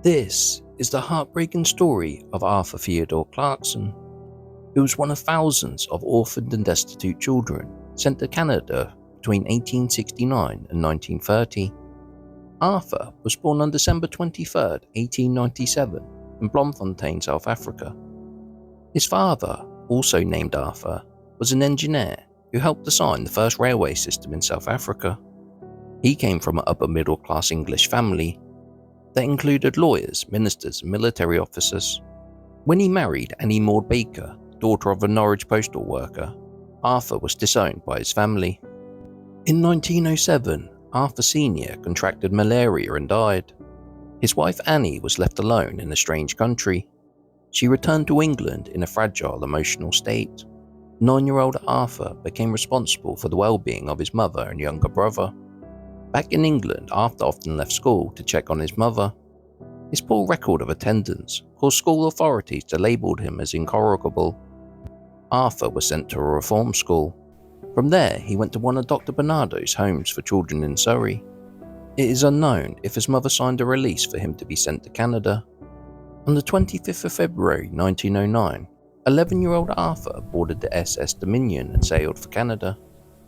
This is the heartbreaking story of Arthur Theodore Clarkson, who was one of thousands of orphaned and destitute children sent to Canada between 1869 and 1930. Arthur was born on December 23, 1897, in Bloemfontein, South Africa. His father, also named Arthur, was an engineer who helped design the first railway system in South Africa. He came from an upper middle class English family that included lawyers, ministers, and military officers. When he married Annie Maud Baker, daughter of a Norwich postal worker, Arthur was disowned by his family. In 1907, Arthur Sr. contracted malaria and died. His wife Annie was left alone in a strange country. She returned to England in a fragile emotional state. 9-year-old Arthur became responsible for the well-being of his mother and younger brother. Back in England, Arthur often left school to check on his mother. His poor record of attendance caused school authorities to label him as incorrigible. Arthur was sent to a reform school. From there, he went to one of Dr. Barnardo's homes for children in Surrey. It is unknown if his mother signed a release for him to be sent to Canada. On the 25th of February 1909, 11-year-old Arthur boarded the SS Dominion and sailed for Canada.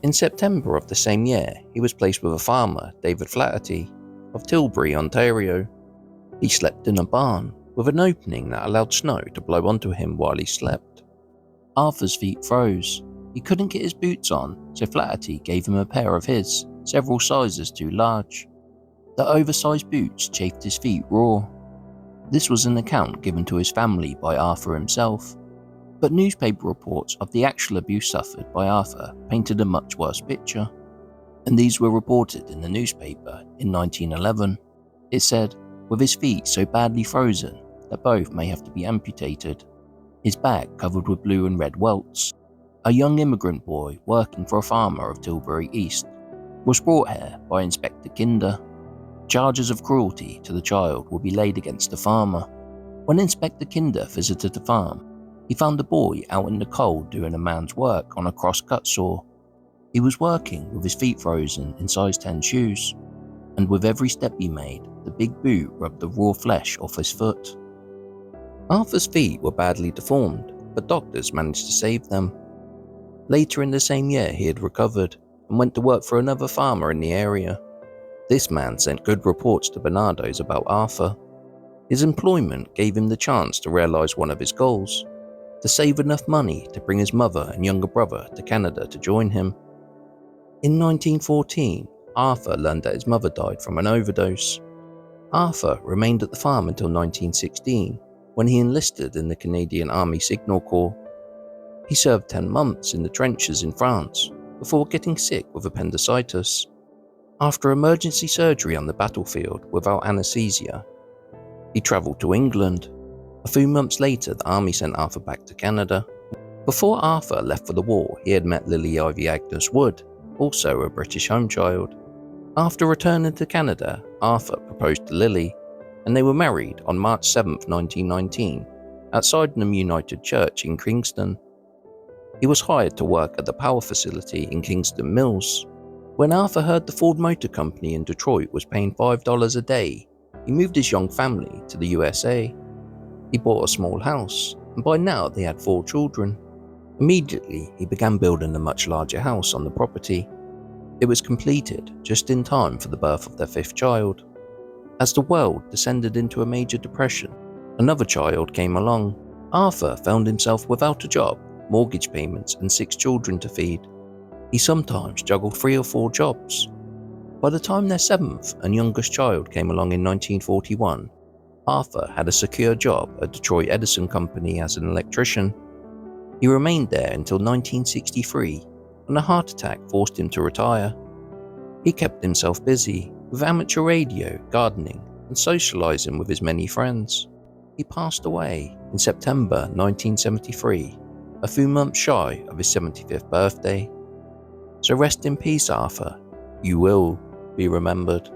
In September of the same year, he was placed with a farmer, David Flaherty, of Tilbury, Ontario. He slept in a barn, with an opening that allowed snow to blow onto him while he slept. Arthur's feet froze. He couldn't get his boots on, so Flaherty gave him a pair of his, several sizes too large. The oversized boots chafed his feet raw. This was an account given to his family by Arthur himself. But newspaper reports of the actual abuse suffered by Arthur painted a much worse picture, and these were reported in the newspaper in 1911. It said, with his feet so badly frozen that both may have to be amputated, his back covered with blue and red welts. A young immigrant boy working for a farmer of Tilbury East was brought here by Inspector Kinder. Charges of cruelty to the child would be laid against the farmer. When Inspector Kinder visited the farm, he found the boy out in the cold doing a man's work on a cross-cut saw. He was working with his feet frozen in size 10 shoes, and with every step he made, the big boot rubbed the raw flesh off his foot. Arthur's feet were badly deformed, but doctors managed to save them. Later in the same year, he had recovered and went to work for another farmer in the area. This man sent good reports to Barnardo's about Arthur. His employment gave him the chance to realise one of his goals: to save enough money to bring his mother and younger brother to Canada to join him. In 1914, Arthur learned that his mother died from an overdose. Arthur remained at the farm until 1916, when he enlisted in the Canadian Army Signal Corps. He served 10 months in the trenches in France before getting sick with appendicitis. After emergency surgery on the battlefield without anesthesia, he travelled to England. A few months later, the army sent Arthur back to Canada. Before Arthur left for the war, he had met Lily Ivy Agnes Wood, also a British home child. After returning to Canada, Arthur proposed to Lily, and they were married on March 7, 1919, at Sydenham United Church in Kingston. He was hired to work at the power facility in Kingston Mills. When Arthur heard the Ford Motor Company in Detroit was paying $5 a day, he moved his young family to the USA. He bought a small house, and by now they had 4 children. Immediately, he began building a much larger house on the property. It was completed just in time for the birth of their 5th child. As the world descended into a major depression, another child came along. Arthur found himself without a job, mortgage payments, and 6 children to feed. He sometimes juggled 3 or 4 jobs. By the time their 7th and youngest child came along in 1941, Arthur had a secure job at Detroit Edison Company as an electrician. He remained there until 1963, when a heart attack forced him to retire. He kept himself busy with amateur radio, gardening, and socializing with his many friends. He passed away in September 1973, a few months shy of his 75th birthday. So rest in peace, Arthur. You will be remembered.